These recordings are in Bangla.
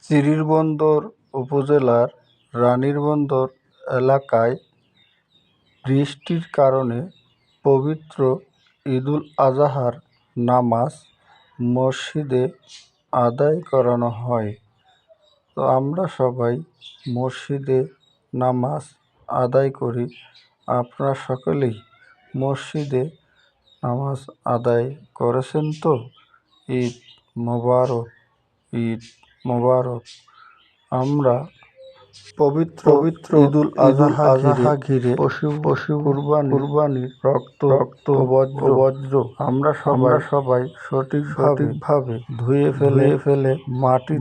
চিরিরবন্দর উপজেলার রানীরবন্দর এলাকায় বৃষ্টির কারণে পবিত্র ঈদুল আজহার নামাজ মসজিদে আদায় করানো হয়। তো আমরা সবাই মসজিদে নামাজ আদায় করি। আপনারা সকলেই মসজিদে নামাজ আদায় করেছেন তো? ঈদ মোবারক, ঈদ মোবারক। আমরা পবিত্র ঈদুল আজহা ঘিরে পশু কুরবানির রক্ত বজ্র আমরা সবাই সঠিকভাবে ধুয়ে ফেলে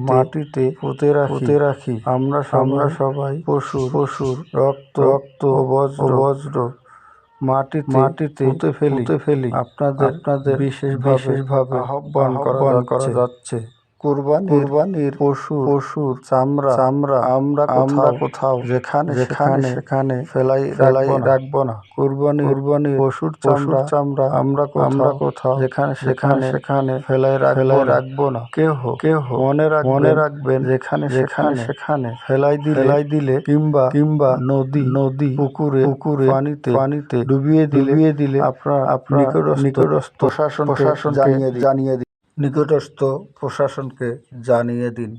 মাটিতে পুঁতে রাখি। আমরা সবাই পশুর রক্ত বজ্র মাটিতে পুঁতে ফেলি। আপনাদের বিশেষভাবে আহ্বান করা যাচ্ছে। কুরবানির পশুর চামড়া আমরা কোথাও যেখানে ফেলাই রাখবো না। কুরবানির পশুর চামড়া আমরা কোথাও যেখানে ফেলাই রাখবো না। কেহ মনে রাখবেন যেখানে ফেলাই দিলে কিংবা নদী পুকুরে পানিতে ডুবিয়ে দিলে আপনার নিকটস্থ প্রশাসনকে জানিয়ে দিন।